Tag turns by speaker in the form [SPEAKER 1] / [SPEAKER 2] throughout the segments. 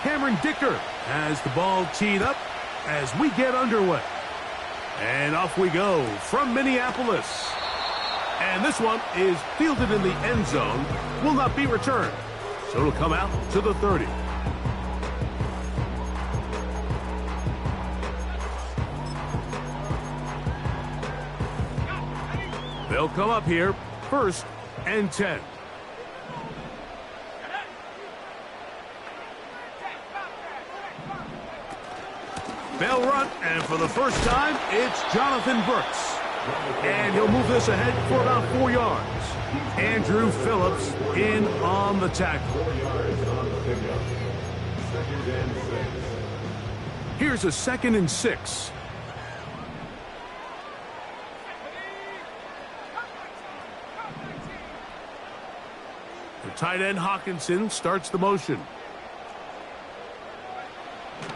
[SPEAKER 1] Cameron Dicker has the ball teed up as we get underway. And off we go from Minneapolis. And this one is fielded in the end zone, will not be returned. So it'll come out to the 30. They'll come up here, 1st and 10. They'll run, and for the first time, it's Jonathan Brooks. And he'll move this ahead for about 4 yards. Andrew Phillips in on the tackle. Here's a 2nd and 6. The tight end Hawkinson starts the motion.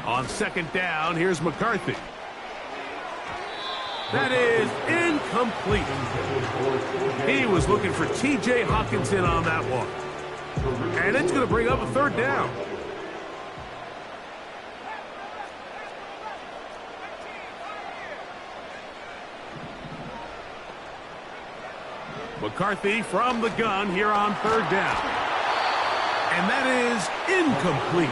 [SPEAKER 1] On 2nd down, here's McCarthy. That is incomplete. He was looking for T.J. Hawkinson on that one. And it's going to bring up a 3rd down. McCarthy from the gun here on 3rd down. And that is incomplete.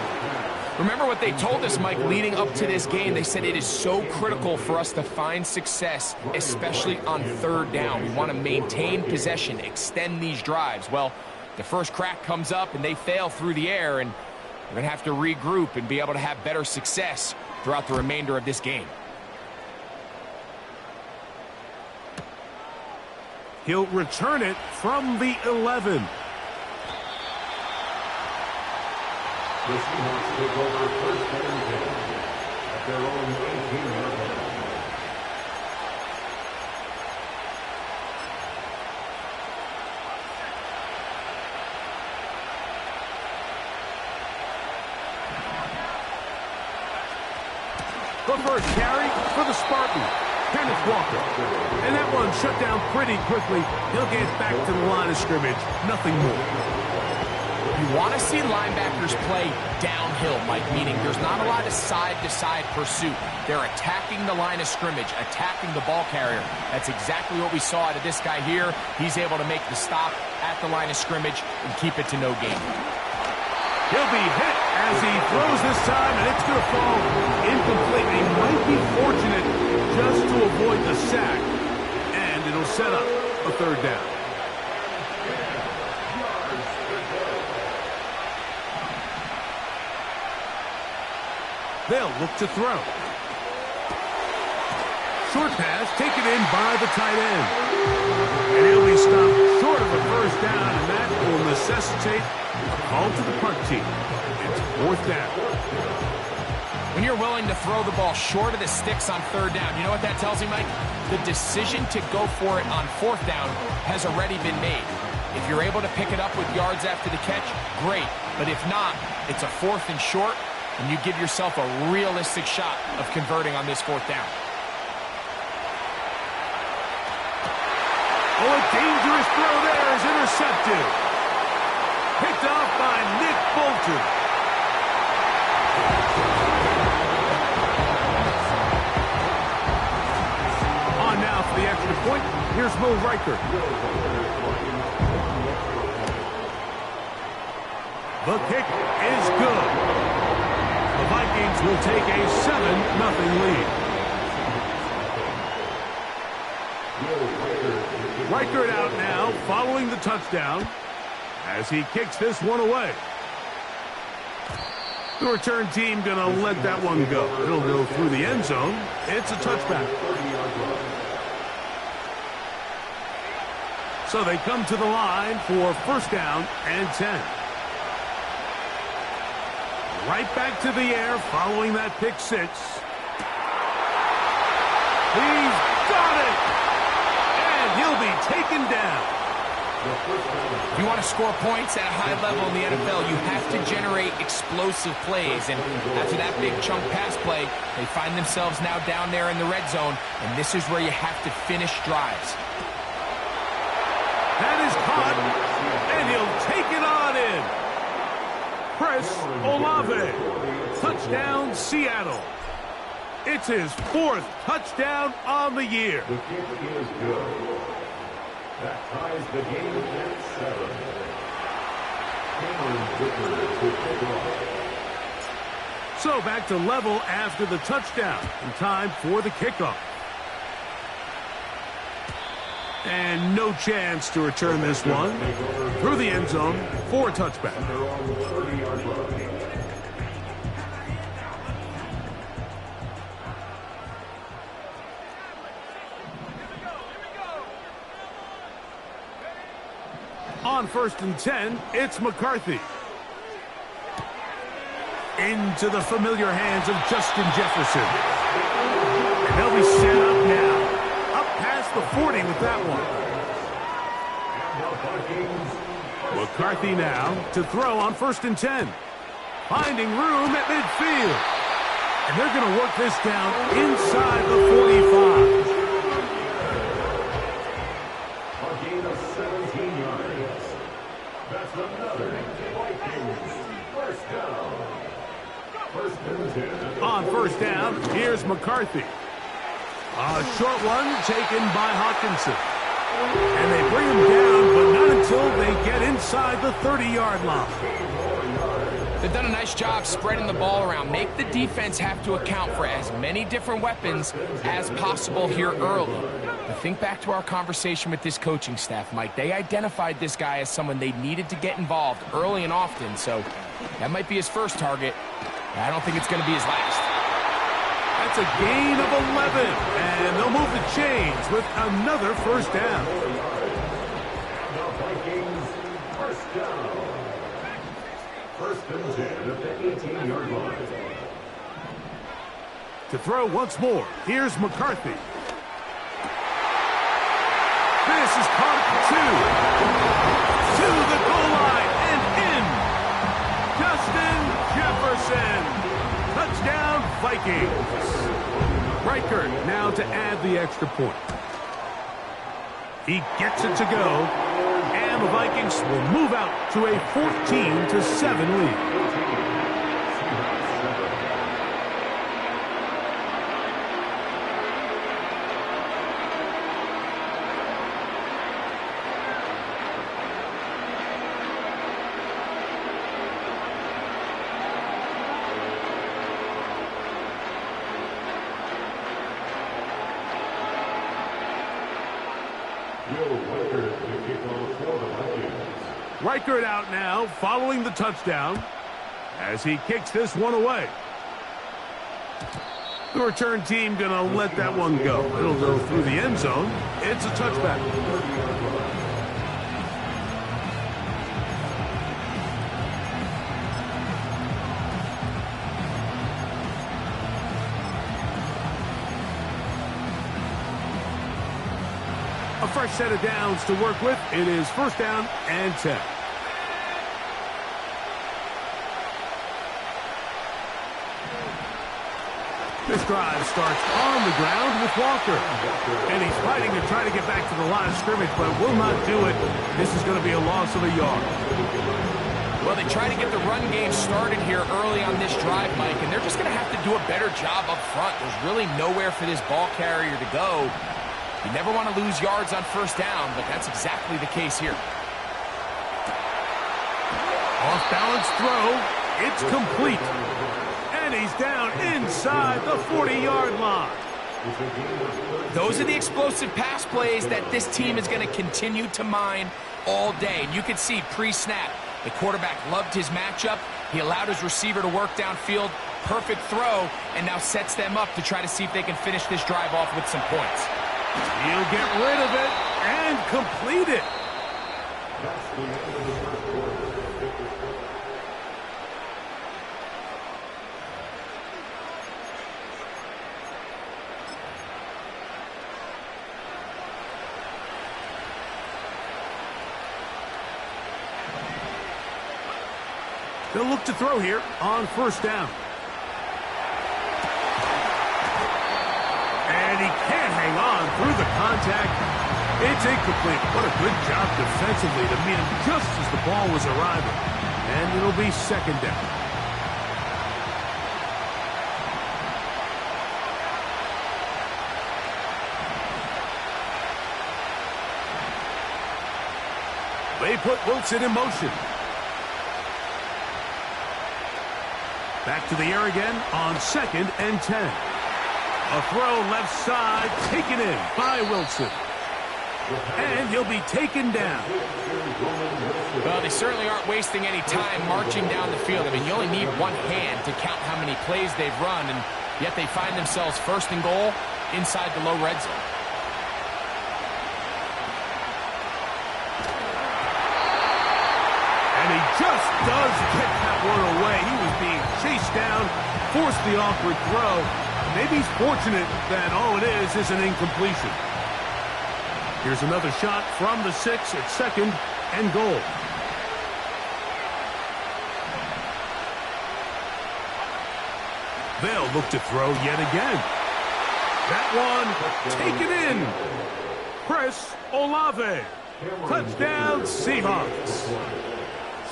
[SPEAKER 2] Remember what they told us, Mike, leading up to this game. They said it is so critical for us to find success, especially on 3rd down. We want to maintain possession, extend these drives. Well, the first crack comes up and they fail through the air, and we're going to have to regroup and be able to have better success throughout the remainder of this game.
[SPEAKER 1] He'll return it from the 11.
[SPEAKER 3] The Seahawks take over 1st and 10 at their own 18-yard line.
[SPEAKER 1] The first carry for the Spartans, Kenneth Walker. And that one shut down pretty quickly. He'll get back to the line of scrimmage. Nothing more.
[SPEAKER 2] You want to see linebackers play downhill, Mike, meaning there's not a lot of side-to-side pursuit. They're attacking the line of scrimmage, attacking the ball carrier. That's exactly what we saw out of this guy here. He's able to make the stop at the line of scrimmage and keep it to no gain.
[SPEAKER 1] He'll be hit as he throws this time, and it's going to fall incomplete. He might be fortunate just to avoid the sack, and it'll set up a 3rd down. They'll look to throw. Short pass taken in by the tight end. And he'll be stopped short of a 1st down, and that will necessitate a call to the punt team. It's 4th down.
[SPEAKER 2] When you're willing to throw the ball short of the sticks on 3rd down, you know what that tells me, Mike? The decision to go for it on 4th down has already been made. If you're able to pick it up with yards after the catch, great. But if not, it's a 4th and short, and you give yourself a realistic shot of converting on this 4th down.
[SPEAKER 1] Oh, a dangerous throw there is intercepted. Picked off by Nick Bolton. On now for the extra point. Here's Will Riker. The kick is good. The Vikings will take a 7-0 lead. Reichert out now following the touchdown as he kicks this one away. The return team going to let that one go. It'll go through the end zone. It's a touchback. So they come to the line for 1st down and 10. Right back to the air following that pick 6. He's got it! And he'll be taken down.
[SPEAKER 2] If you want to score points at a high level in the NFL, you have to generate explosive plays. And after that big chunk pass play, they find themselves now down there in the red zone. And this is where you have to finish drives.
[SPEAKER 1] That is caught. Chris Olave. Touchdown, Seattle. It's his 4th touchdown on the year.
[SPEAKER 3] The kick is good. That ties the game at 7. Cameron Whitmer to kick off.
[SPEAKER 1] So back to level after the touchdown. In time for the kickoff. And no chance to return this one. Through the end zone for a touchback.
[SPEAKER 3] They're on the 30-yard line.
[SPEAKER 1] On 1st and 10, it's McCarthy. Into the familiar hands of Justin Jefferson. And they'll be set up now. Up past the 40 with that one. McCarthy now to throw on 1st and 10. Finding room at midfield. And they're going to work this down inside the 45.
[SPEAKER 3] A gain of 17 yards. That's another Vikings first down. 1st and 10.
[SPEAKER 1] On 1st down, here's McCarthy. A short one taken by Hawkinson. And they bring him down, but not until they get inside the 30-yard line.
[SPEAKER 2] They've done a nice job spreading the ball around. Make the defense have to account for as many different weapons as possible here early. But think back to our conversation with this coaching staff, Mike. They identified this guy as someone they needed to get involved early and often, so that might be his first target. I don't think it's going to be his last.
[SPEAKER 1] That's a gain of 11, and they'll move the chains with another 1st down.
[SPEAKER 3] The Vikings first down. 1st and 10 at the 18-yard line.
[SPEAKER 1] To throw once more, here's McCarthy. This is caught to the goal line and in. Justin Jefferson. Touchdown, Vikings. Reichert now to add the extra point. He gets it to go, and the Vikings will move out to a 14-7 lead. Reichert out now following the touchdown as he kicks this one away. The return team going to let that one go. It'll go through the end zone. It's a touchback. A fresh set of downs to work with. It is 1st down and 10. This drive starts on the ground with Walker. And he's fighting to try to get back to the line of scrimmage, but will not do it. This is going to be a loss of a yard.
[SPEAKER 2] Well, they try to get the run game started here early on this drive, Mike, and they're just going to have to do a better job up front. There's really nowhere for this ball carrier to go. You never want to lose yards on 1st down, but that's exactly the case here.
[SPEAKER 1] Off-balance throw. It's complete. And he's down inside the 40-yard line.
[SPEAKER 2] Those are the explosive pass plays that this team is going to continue to mine all day. And you can see pre-snap, the quarterback loved his matchup. He allowed his receiver to work downfield. Perfect throw, and now sets them up to try to see if they can finish this drive off with some points.
[SPEAKER 1] He'll get rid of it and complete it.
[SPEAKER 3] That's the end of the first quarter.
[SPEAKER 1] They'll look to throw here on 1st down. And he can't hang on through the contact. It's incomplete. What a good job defensively to meet him just as the ball was arriving. And it'll be second down. They put Wilson in motion. Back to the air again on 2nd and 10. A throw left side, taken in by Wilson. And he'll be taken down.
[SPEAKER 2] Well, they certainly aren't wasting any time marching down the field. I mean, you only need one hand to count how many plays they've run, and yet they find themselves 1st and goal inside the low red zone.
[SPEAKER 1] And he just does get that one away. He was being chased down, forced the awkward throw. Maybe he's fortunate that all it is an incompletion. Here's another shot from the 6 at 2nd and goal. They'll look to throw yet again. That one taken in. Chris Olave. Touchdown Seahawks.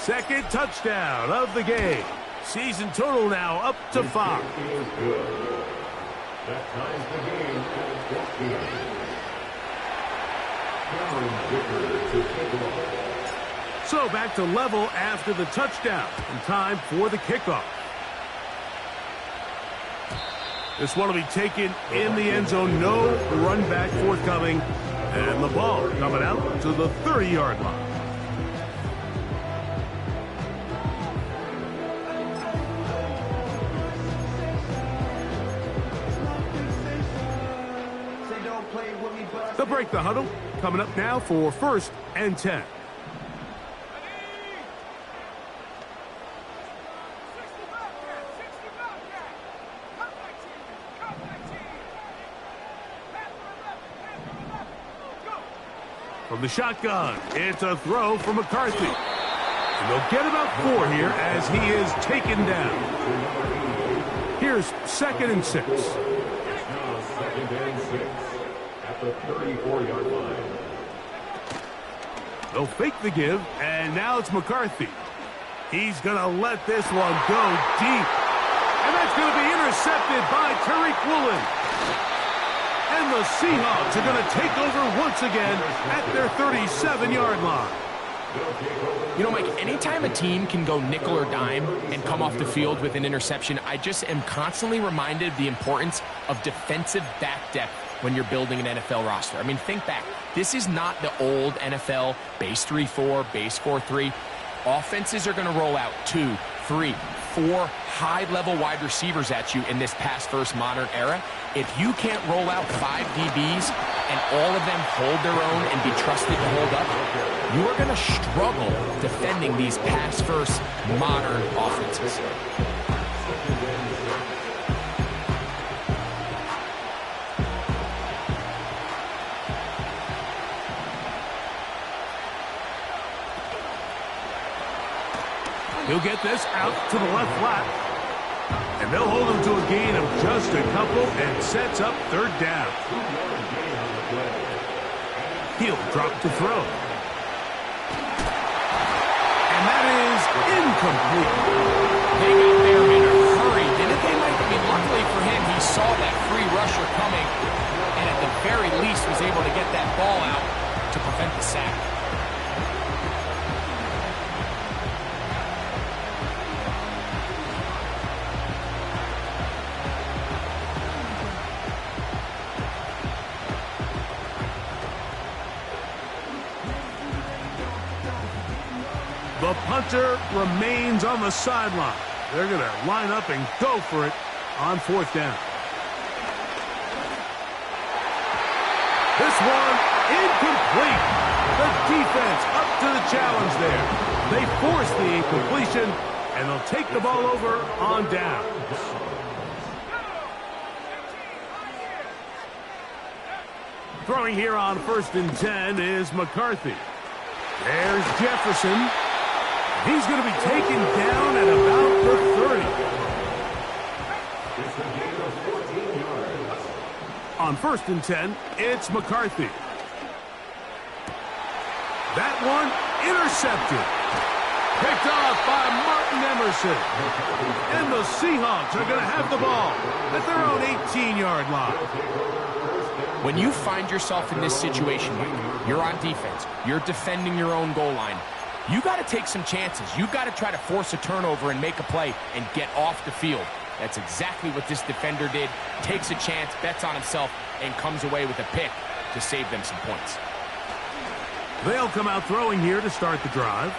[SPEAKER 1] 2nd touchdown of the game. Season total now up to 5.
[SPEAKER 3] That ties the game at 14.
[SPEAKER 1] So back to level after the touchdown, and time for the kickoff. This one will be taken in the end zone. No run back forthcoming, and the ball coming out to the 30-yard line. They'll break the huddle. Coming up now for 1st and 10. From the shotgun, it's a throw for McCarthy. And they'll get about 4 here as he is taken down. Here's 2nd and 6.
[SPEAKER 3] It's now 2nd and 6 at the 34-yard line.
[SPEAKER 1] They'll fake the give, and now it's McCarthy. He's going to let this one go deep. And that's going to be intercepted by Tariq Woolen. And the Seahawks are going to take over once again at their 37-yard line.
[SPEAKER 2] You know, Mike, anytime a team can go nickel or dime and come off the field with an interception, I just am constantly reminded of the importance of defensive back depth when you're building an NFL roster. I mean, think back. This is not the old NFL base 3-4, base 4-3. Offenses are going to roll out 2, 3, 4 high-level wide receivers at you in this pass-first modern era. If you can't roll out 5 DBs and all of them hold their own and be trusted to hold up, you are going to struggle defending these pass-first modern offenses.
[SPEAKER 1] He'll get this out to the left flat. And they'll hold him to a gain of just a couple and sets up 3rd down. He'll drop to throw. And that is incomplete.
[SPEAKER 2] They got there in a hurry, didn't they, Mike? I mean, luckily for him, he saw that free rusher coming and at the very least was able to get that ball out to prevent the sack.
[SPEAKER 1] The punter remains on the sideline. They're going to line up and go for it on 4th down. This one incomplete. The defense up to the challenge there. They force the incompletion, and they'll take the ball over on down. Throwing here on 1st and 10 is McCarthy. There's Jefferson. He's going to be taken down at about the 30.
[SPEAKER 3] It's a gain of 14 yards.
[SPEAKER 1] On 1st and 10, it's McCarthy. That one intercepted. Picked off by Martin Emerson. And the Seahawks are going to have the ball at their own 18-yard line.
[SPEAKER 2] When you find yourself in this situation, you're on defense, you're defending your own goal line, you got to take some chances. You got to try to force a turnover and make a play and get off the field. That's exactly what this defender did. Takes a chance, bets on himself, and comes away with a pick to save them some points.
[SPEAKER 1] They'll come out throwing here to start the drive.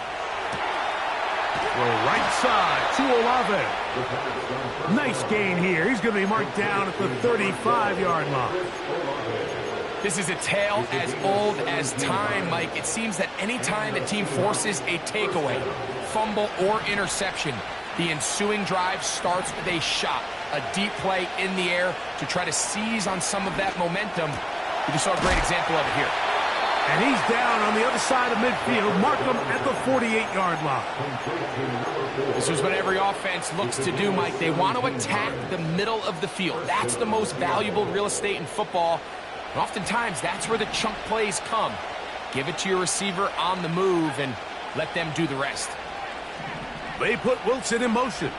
[SPEAKER 1] Throw right side to Olave. Nice gain here. He's going to be marked down at the 35-yard line.
[SPEAKER 2] This is a tale as old as time, Mike. It seems that any time a team forces a takeaway, fumble, or interception, the ensuing drive starts with a shot, a deep play in the air to try to seize on some of that momentum. We just saw a great example of it here.
[SPEAKER 1] And he's down on the other side of midfield. Mark him at the 48-yard line.
[SPEAKER 2] This is what every offense looks to do, Mike. They want to attack the middle of the field. That's the most valuable real estate in football. And oftentimes, that's where the chunk plays come. Give it to your receiver on the move and let them do the rest.
[SPEAKER 1] They put Wilson in motion.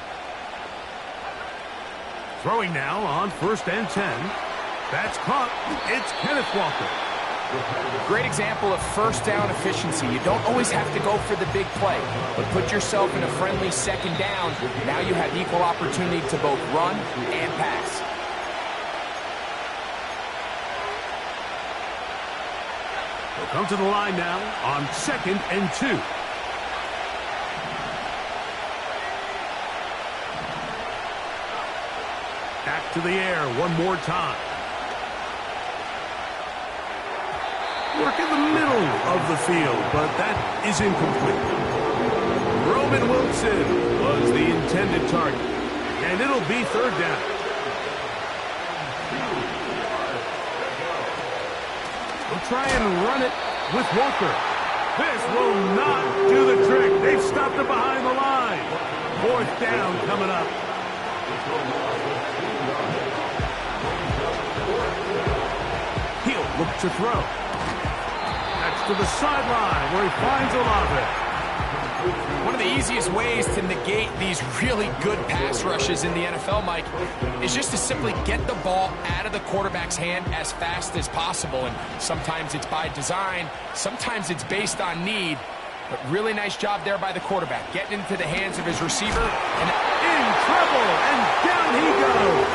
[SPEAKER 1] Throwing now on 1st and 10. That's caught. It's Kenneth Walker.
[SPEAKER 2] Great example of first down efficiency. You don't always have to go for the big play, but put yourself in a friendly second down. Now you have equal opportunity to both run and pass.
[SPEAKER 1] They'll come to the line now on 2nd and 2. Back to the air one more time. Work in the middle of the field, but that is incomplete. Roman Wilson was the intended target, and it'll be 3rd down. They'll try and run it with Walker. This will not do the trick. They've stopped it behind the line. 4th down coming up. He'll look to throw. To the sideline where he finds Olave.
[SPEAKER 2] One of the easiest ways to negate these really good pass rushes in the NFL, Mike, is just to simply get the ball out of the quarterback's hand as fast as possible. And sometimes it's by design, sometimes it's based on need. But really nice job there by the quarterback, getting into the hands of his receiver. And
[SPEAKER 1] in trouble, and down he goes.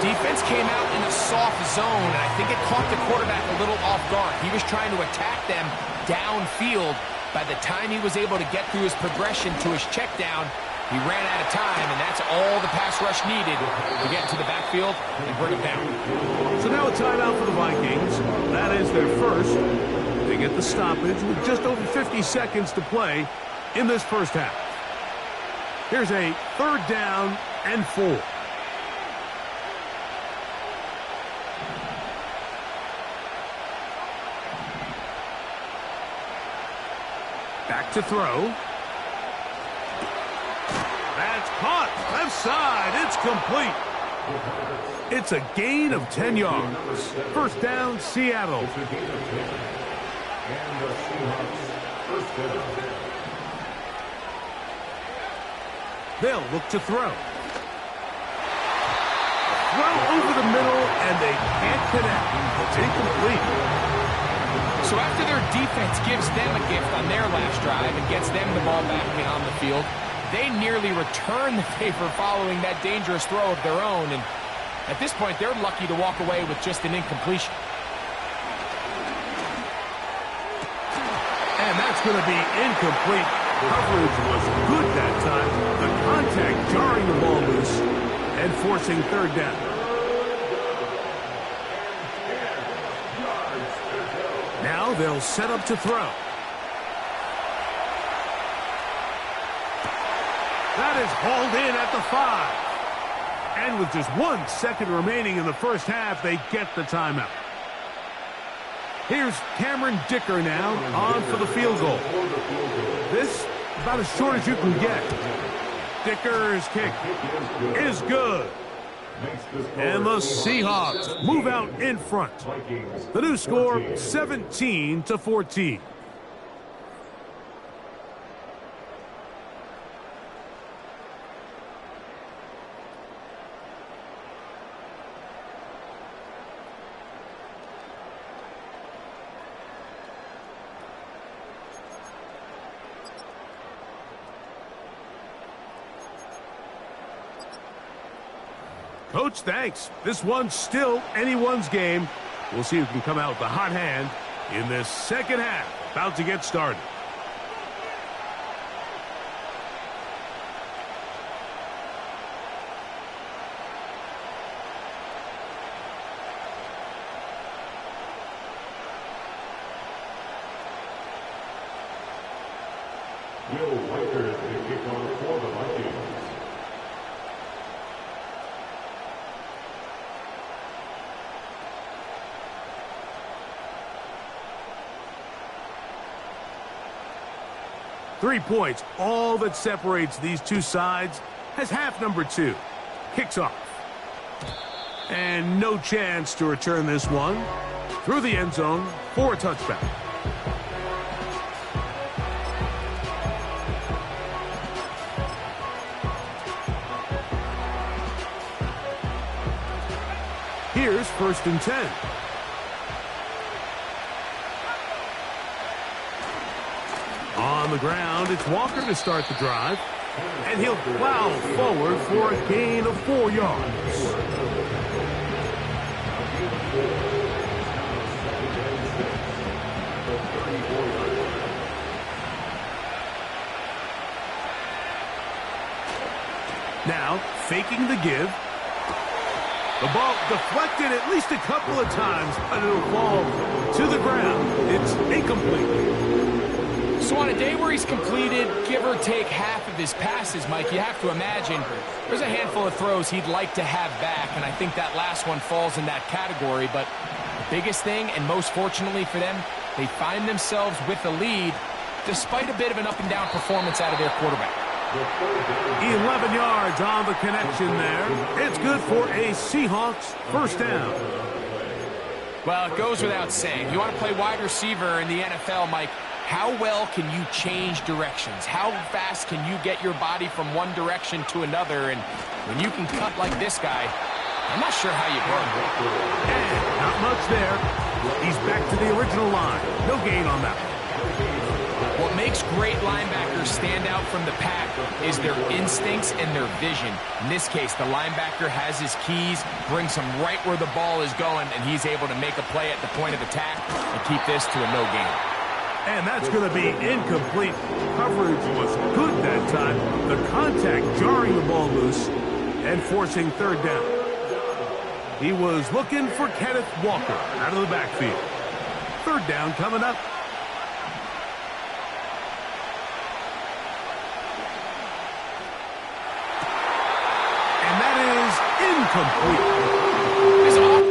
[SPEAKER 2] Defense came out in a soft zone, and I think it caught the quarterback a little off guard. He was trying to attack them downfield. By the time he was able to get through his progression to his check down, he ran out of time, and that's all the pass rush needed to get into the backfield and bring him down.
[SPEAKER 1] So now a timeout for the Vikings. That is their first. They get the stoppage with just over 50 seconds to play in this first half. Here's a 3rd down and 4. Back to throw. That's caught. Left side. It's complete. It's a gain of 10 yards. 1st down, Seattle. They'll look to throw. Throw over the middle, and they can't connect. It's incomplete.
[SPEAKER 2] So after their defense gives them a gift on their last drive and gets them the ball back on the field, they nearly return the favor following that dangerous throw of their own. And at this point, they're lucky to walk away with just an incompletion.
[SPEAKER 1] And that's going to be incomplete. Coverage was good that time. The contact jarring the ball loose and forcing 3rd down. Now they'll set up to throw. That is hauled in at the 5. And with just 1 second remaining in the first half, they get the timeout. Here's Cameron Dicker now on for the field goal. This about as short as you can get. Dicker's kick is good. And the Seahawks move out in front. The new score, 17-14. Coach, thanks. This one's still anyone's game. We'll see who can come out with the hot hand in this second half. About to get started.
[SPEAKER 3] Will Weicker is the kickoff for the Vikings.
[SPEAKER 1] Three points, all that separates these two sides, has half number two. Kicks off. And no chance to return this one. Through the end zone for a touchback. Here's 1st and 10. On the ground, it's Walker to start the drive. And he'll plow forward for a gain of 4 yards. Now, faking the give. The ball deflected at least a couple of times, but it'll fall to the ground. It's incomplete.
[SPEAKER 2] So on a day where he's completed, give or take half of his passes, Mike, you have to imagine there's a handful of throws he'd like to have back, and I think that last one falls in that category. But the biggest thing, and most fortunately for them, they find themselves with the lead despite a bit of an up-and-down performance out of their quarterback.
[SPEAKER 1] 11 yards on the connection there. It's good for a Seahawks first down.
[SPEAKER 2] Well, it goes without saying. You want to play wide receiver in the NFL, Mike, how well can you change directions? How fast can you get your body from one direction to another? And when you can cut like this guy, I'm not sure how you burn.
[SPEAKER 1] And not much there. He's back to the original line. No gain on that one.
[SPEAKER 2] What makes great linebackers stand out from the pack is their instincts and their vision. In this case, the linebacker has his keys, brings him right where the ball is going, and he's able to make a play at the point of attack and keep this to a no gain.
[SPEAKER 1] And that's going to be incomplete. Coverage was good that time. The contact jarring the ball loose and forcing third down. He was looking for Kenneth Walker out of the backfield. Third down coming up. Incomplete.
[SPEAKER 2] Is off.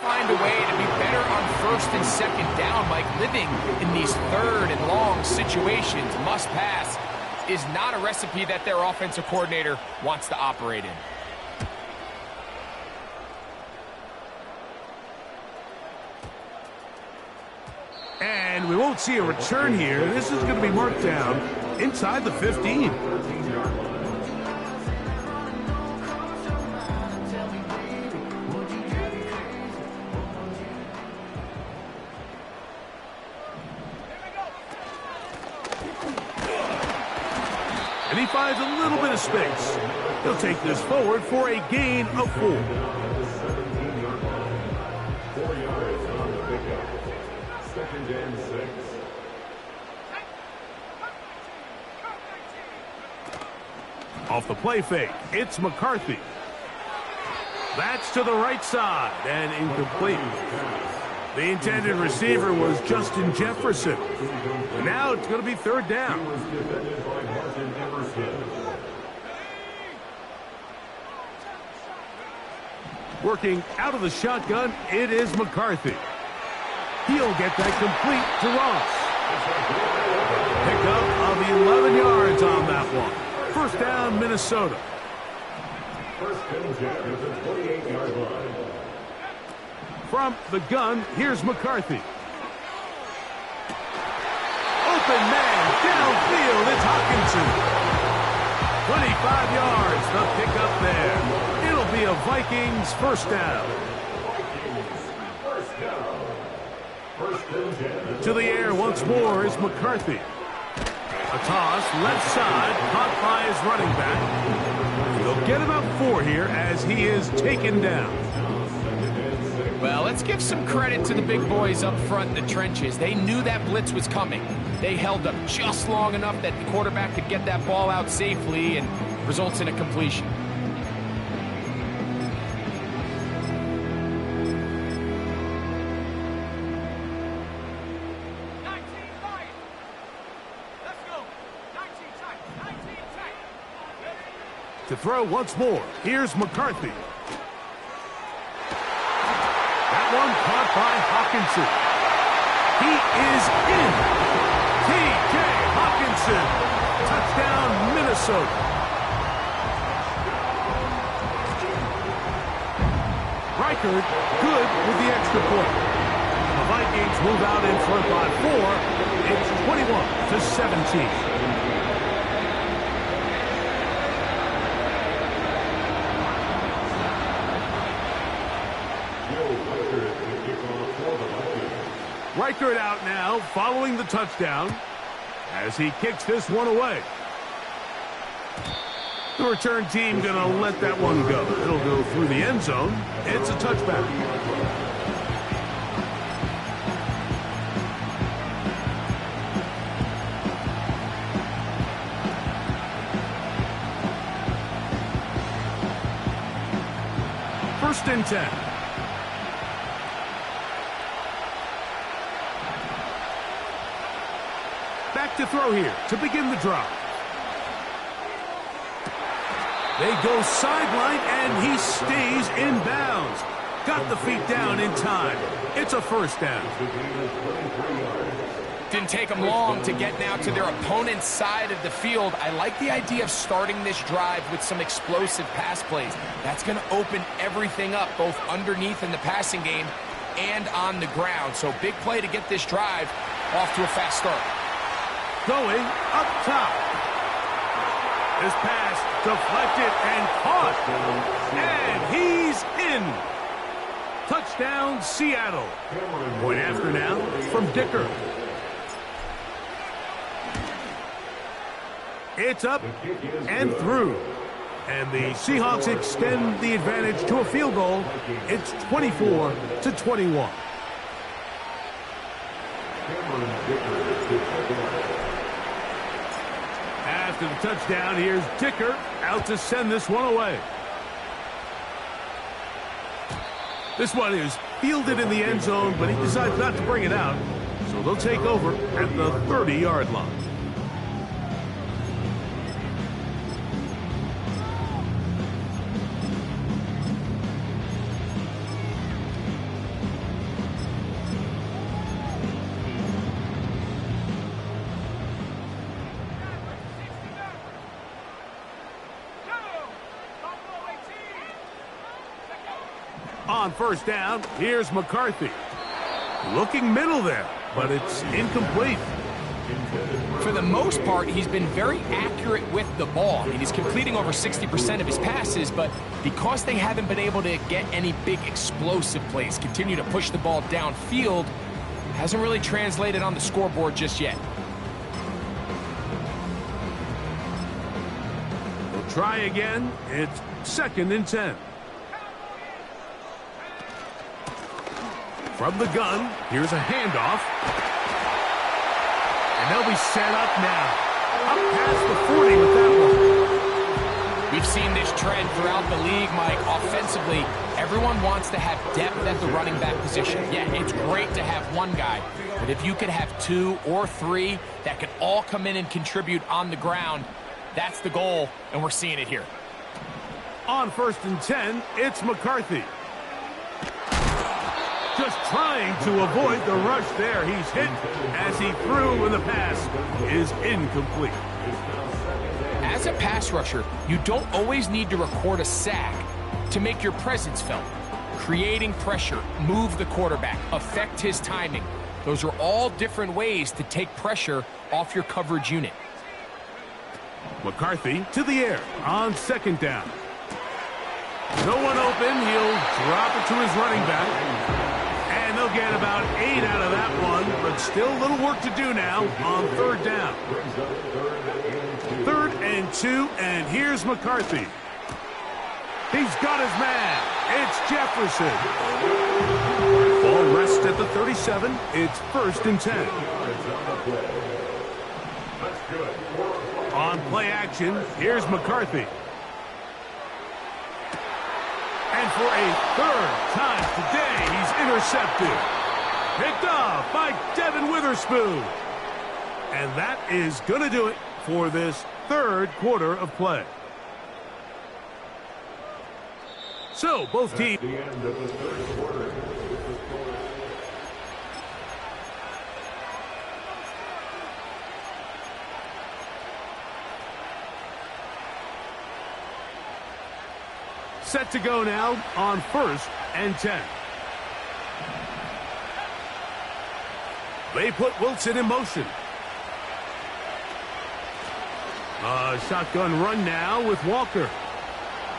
[SPEAKER 2] Find a way to be better on first and second down, Mike. Living in these third and long situations, must pass, is not a recipe that their offensive coordinator wants to operate in.
[SPEAKER 1] And we won't see a return here. This is going to be marked down inside the 15. And he finds a little bit of space. He'll take this forward for a gain of 4.
[SPEAKER 3] 4 yards on the pickup. 2nd and 6.
[SPEAKER 1] Off the play fake, it's McCarthy. That's to the right side and incomplete. The intended receiver was Justin Jefferson. And now it's going to be 3rd down.
[SPEAKER 3] He was defended by Martin Emerson.
[SPEAKER 1] Working out of the shotgun, it is McCarthy. He'll get that complete to Ross. Pickup of 11 yards on that one. 1st down, Minnesota.
[SPEAKER 3] 1st and 10 at the 28-yard line.
[SPEAKER 1] From the gun, here's McCarthy. Open man, downfield, it's Hockenson. 25 yards, the pickup there. It'll be a Vikings 1st down.
[SPEAKER 3] First down. 1st and 10.
[SPEAKER 1] To the air once more is McCarthy. A toss, left side, caught by his running back. They'll get about 4 here as he is taken down.
[SPEAKER 2] Well, let's give some credit to the big boys up front in the trenches. They knew that blitz was coming. They held up just long enough that the quarterback could get that ball out safely and results in a completion.
[SPEAKER 1] To throw once more, here's McCarthy. That one caught by Hockenson. He is in. T.J. Hockenson. Touchdown, Minnesota. Reichard good with the extra point. The Vikings move out in front by 4. It's 21-17. Reichard out now, following the touchdown, as he kicks this one away. The return team going to let that one go. It'll go through the end zone. It's a touchback. First and 10. Back to throw here to begin the drive. They go sideline, and he stays in bounds. Got the feet down in time. It's a 1st down.
[SPEAKER 2] Didn't take them long to get now to their opponent's side of the field. I like the idea of starting this drive with some explosive pass plays. That's going to open everything up, both underneath in the passing game and on the ground. So big play to get this drive off to a fast start.
[SPEAKER 1] Going up top. This pass deflected and caught. And he's in. Touchdown, Seattle. Point after now from Dicker. It's up and through. And the Seahawks extend the advantage to a field goal. It's 24-21. After the touchdown, here's Dicker out to send this one away. This one is fielded in the end zone, but he decides not to bring it out. So they'll take over at the 30-yard line. On first down, here's McCarthy. Looking middle there, but it's incomplete.
[SPEAKER 2] For the most part, he's been very accurate with the ball. I mean, he's completing over 60% of his passes, but because they haven't been able to get any big explosive plays, continue to push the ball downfield, hasn't really translated on the scoreboard just yet.
[SPEAKER 1] We'll try again. It's 2nd and 10. From the gun, here's a handoff. And they'll be set up now. Up past the 40 with that one.
[SPEAKER 2] We've seen this trend throughout the league, Mike. Offensively, everyone wants to have depth at the running back position. Yeah, it's great to have one guy, but if you could have 2 or 3 that could all come in and contribute on the ground, that's the goal, and we're seeing it here.
[SPEAKER 1] On 1st and 10, it's McCarthy. Just trying to avoid the rush there. He's hit as he threw when the pass is incomplete.
[SPEAKER 2] As a pass rusher, you don't always need to record a sack to make your presence felt. Creating pressure, move the quarterback, affect his timing. Those are all different ways to take pressure off your coverage unit.
[SPEAKER 1] McCarthy to the air on 2nd down. No one open. He'll drop it to his running back. And they'll get about 8 out of that one, but still a little work to do now on 3rd down. 3rd and 2, and here's McCarthy. He's got his man. It's Jefferson. Ball rests at the 37. It's 1st and 10. On play action, here's McCarthy. And for a 3rd time today, he's intercepted. Picked off by Devin Witherspoon. And that is going to do it for this 3rd quarter of play. So, both teams.
[SPEAKER 3] The end of the 3rd quarter.
[SPEAKER 1] Set to go now on 1st and 10. They put Wilson in motion. A shotgun run now with Walker.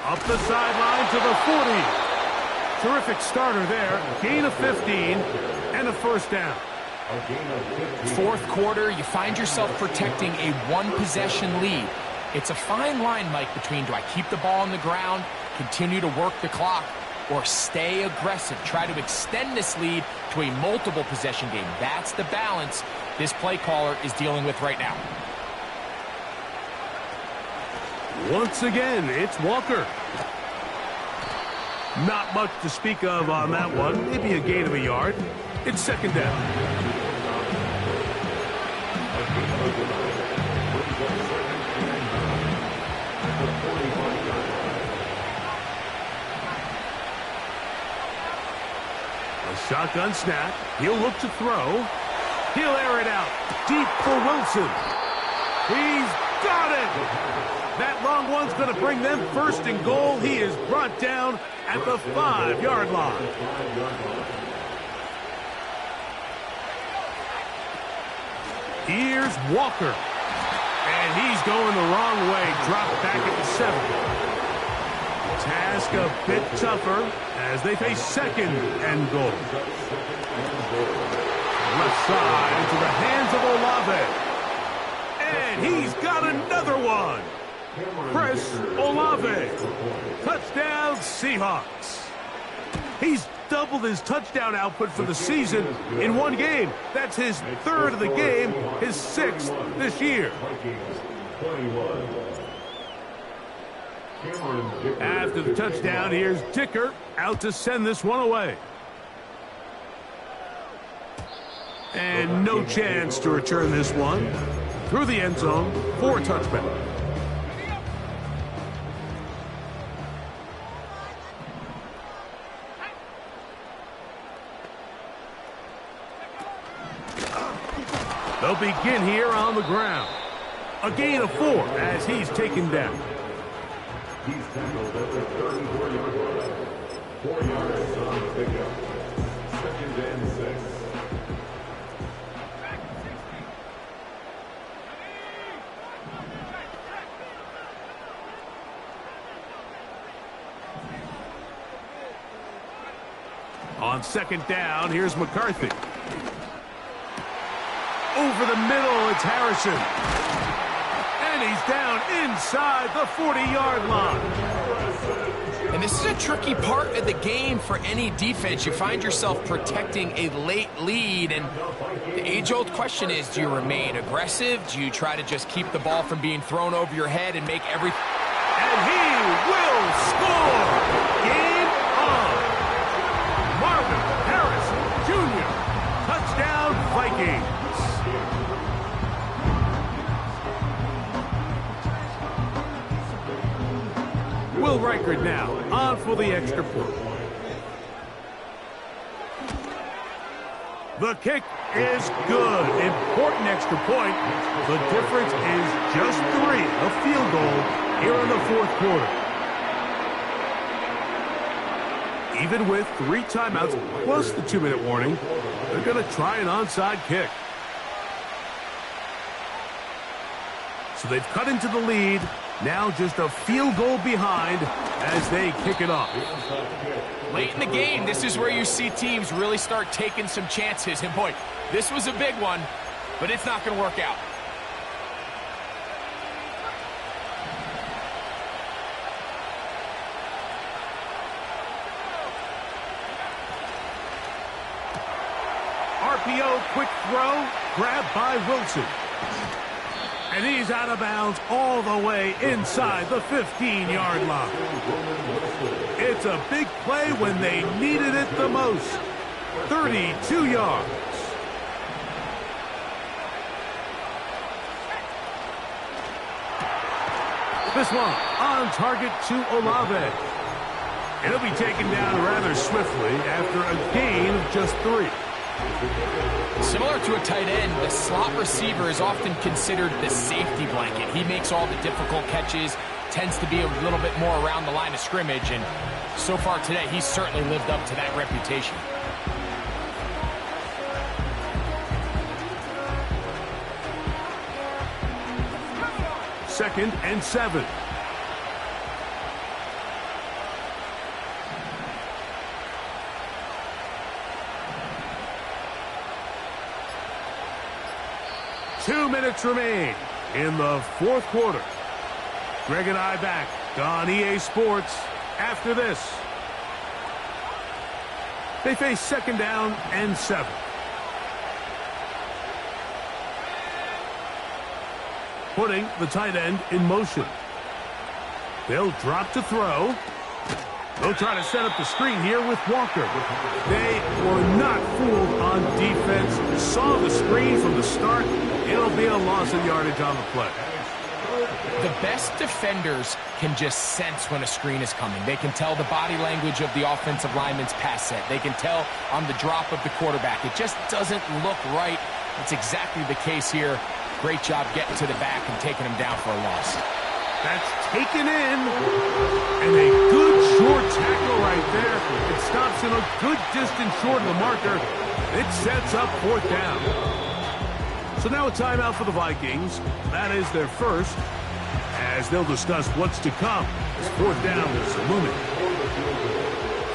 [SPEAKER 1] Up the sideline to the 40. Terrific starter there. Gain of 15 and a 1st down.
[SPEAKER 2] 4th quarter, you find yourself protecting a 1-possession lead. It's a fine line, Mike, between do I keep the ball on the ground, continue to work the clock, or stay aggressive, try to extend this lead to a multiple possession game. That's the balance this play caller is dealing with right now.
[SPEAKER 1] Once again, it's Walker. Not much to speak of on that one. Maybe a gain of a yard. It's 2nd down. Shotgun snap. He'll look to throw. He'll air it out. Deep for Wilson. He's got it. That long one's going to bring them 1st and goal. He is brought down at the 5-yard line. Here's Walker. And he's going the wrong way. Dropped back at the 7. Task a bit tougher as they face 2nd and goal. Left side into the hands of Olave. And he's got another one. Chris Olave. Touchdown, Seahawks. He's doubled his touchdown output for the season in one game. That's his 3rd of the game, his 6th this year. After the touchdown, here's Dicker out to send this one away. And no chance to return this one through the end zone for a touchback. They'll begin here on the ground. A gain of 4 as he's taken down.
[SPEAKER 3] He's tackled at the 34-yard line. 4 yards on the pickup. 2nd and 6.
[SPEAKER 1] On 2nd down, here's McCarthy. Over the middle, it's Harrison. And he's down inside the 40-yard line.
[SPEAKER 2] And this is a tricky part of the game for any defense. You find yourself protecting a late lead, and the age-old question is, do you remain aggressive? Do you try to just keep the ball from being thrown over your head and make every...
[SPEAKER 1] And he will score! Game on! Marvin Harrison Jr. Touchdown, Vikings! Will Reichard now on for the extra point. The kick is good. Important extra point. The difference is just 3. A field goal here in the 4th quarter. Even with 3 timeouts plus the 2-minute warning, they're going to try an onside kick. So they've cut into the lead. Now just a field goal behind as they kick it off.
[SPEAKER 2] Late in the game, this is where you see teams really start taking some chances. And boy, this was a big one, but it's not going to work out.
[SPEAKER 1] RPO, quick throw, grabbed by Wilson. And he's out of bounds all the way inside the 15-yard line. It's a big play when they needed it the most. 32 yards. This one on target to Olave. It'll be taken down rather swiftly after a gain of just 3.
[SPEAKER 2] Similar to a tight end, the slot receiver is often considered the safety blanket. He makes all the difficult catches, tends to be a little bit more around the line of scrimmage, and so far today, he's certainly lived up to that reputation.
[SPEAKER 1] Second and 7. Two minutes remain in the 4th quarter. Greg and I back on EA Sports after this. They face 2nd down and 7. Putting the tight end in motion. They'll drop to throw. They'll try to set up the screen here with Walker. They were not fooled on defense. Saw the screen from the start. It'll be a loss of yardage on the play.
[SPEAKER 2] The best defenders can just sense when a screen is coming. They can tell the body language of the offensive lineman's pass set. They can tell on the drop of the quarterback. It just doesn't look right. It's exactly the case here. Great job getting to the back and taking him down for a loss.
[SPEAKER 1] That's taken in. And a good short tackle right there. It stops him a good distance short of the marker. It sets up 4th down. So now a timeout for the Vikings. That is their first, as they'll discuss what's to come as 4th down is looming.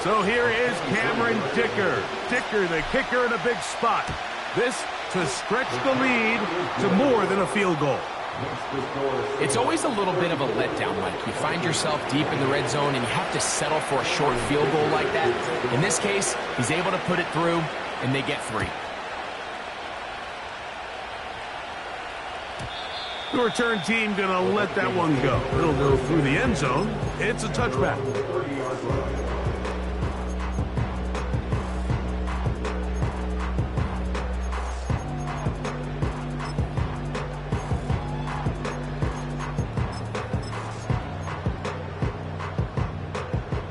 [SPEAKER 1] So here is Cameron Dicker. Dicker, the kicker, in a big spot. This to stretch the lead to more than a field goal.
[SPEAKER 2] It's always a little bit of a letdown, Mike. You find yourself deep in the red zone and you have to settle for a short field goal like that. In this case, he's able to put it through, and they get 3.
[SPEAKER 1] The return team going to let that one go. It'll go through the end zone. It's a touchback.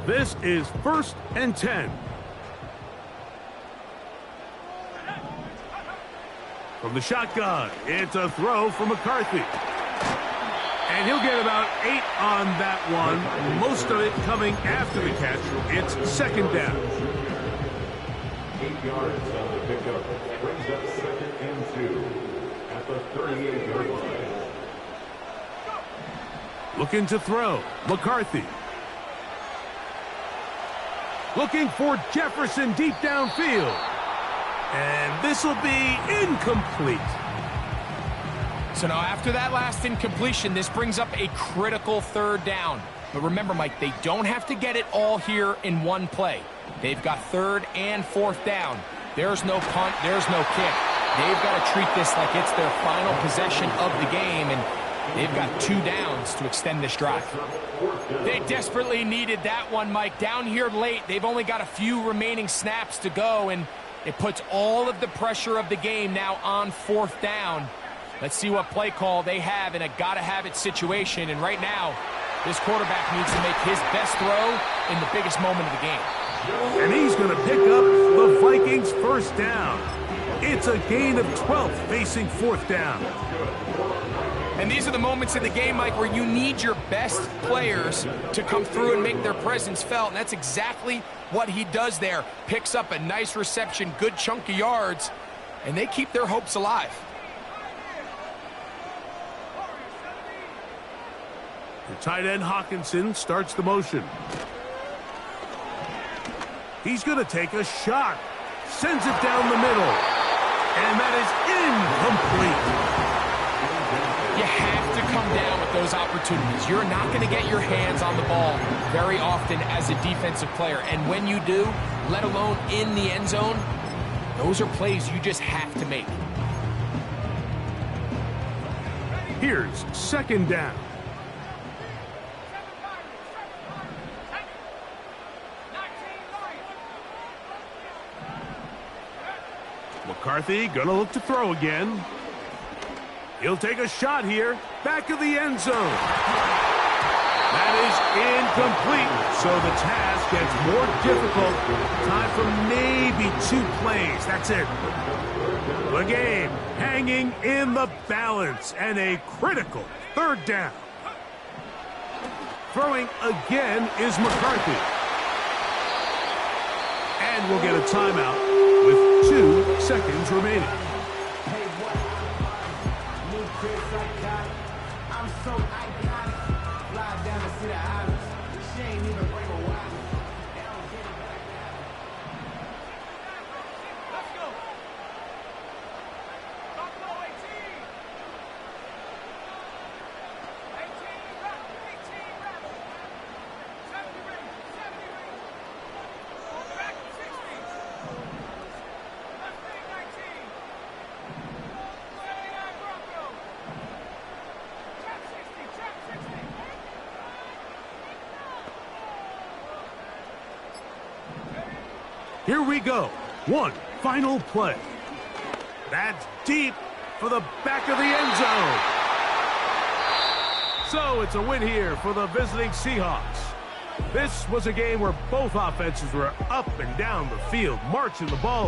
[SPEAKER 1] This is 1st and 10. From the shotgun, it's a throw for McCarthy. And he'll get about 8 on that one, most of it coming after the catch. It's second down.
[SPEAKER 3] 8 yards on the pickup. Brings up 2nd and 2 at the 38-yard line.
[SPEAKER 1] Looking to throw. McCarthy. Looking for Jefferson deep downfield. And this will be incomplete.
[SPEAKER 2] So now after that last incompletion, this brings up a critical 3rd down. But remember, Mike, they don't have to get it all here in one play. They've got 3rd and 4th down. There's no punt, there's no kick. They've got to treat this like it's their final possession of the game, and they've got 2 downs to extend this drive. They desperately needed that one, Mike. Down here late, they've only got a few remaining snaps to go, and it puts all of the pressure of the game now on 4th down. Let's see what play call they have in a gotta-have-it situation. And right now, this quarterback needs to make his best throw in the biggest moment of the game.
[SPEAKER 1] And he's going to pick up the Vikings' 1st down. It's a gain of 12 facing 4th down.
[SPEAKER 2] And these are the moments in the game, Mike, where you need your best players to come through and make their presence felt. And that's exactly what he does there. Picks up a nice reception, good chunk of yards, and they keep their hopes alive.
[SPEAKER 1] The tight end Hawkinson starts the motion. He's going to take a shot. Sends it down the middle. And that is incomplete.
[SPEAKER 2] You have to come down with those opportunities. You're not going to get your hands on the ball very often as a defensive player. And when you do, let alone in the end zone, those are plays you just have to make.
[SPEAKER 1] Here's 2nd down. McCarthy gonna look to throw again. He'll take a shot here. Back of the end zone. That is incomplete. So the task gets more difficult. Time for maybe 2 plays. That's it. The game hanging in the balance. And a critical 3rd down. Throwing again is McCarthy. And we'll get a timeout with 2 seconds remaining.
[SPEAKER 4] I'm so iconic. Fly down to see the islands. She ain't even bring a wallet. Let's go. Buffalo 18. 18 rebel. 18 rebel. 70 ring. 70 ring. Back 60. Left wing 19. 79 Bronco. Trap 60, trap 60.
[SPEAKER 1] Here we go. One final play. That's deep for the back of the end zone. So it's a win here for the visiting Seahawks. This was a game where both offenses were up and down the field, marching the ball